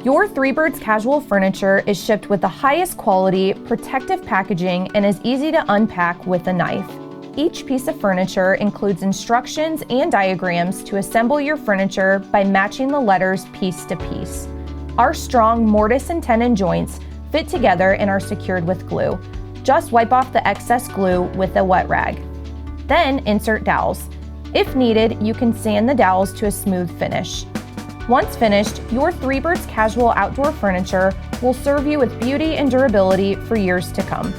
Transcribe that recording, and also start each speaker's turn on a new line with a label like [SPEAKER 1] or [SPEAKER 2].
[SPEAKER 1] Your Three Birds casual furniture is shipped with the highest quality, protective packaging and is easy to unpack with a knife. Each piece of furniture includes instructions and diagrams to assemble your furniture by matching the letters piece to piece. Our strong mortise and tenon joints fit together and are secured with glue. Just wipe off the excess glue with a wet rag. Then insert dowels. If needed, you can sand the dowels to a smooth finish. Once finished, your Three Birds casual outdoor furniture will serve you with beauty and durability for years to come.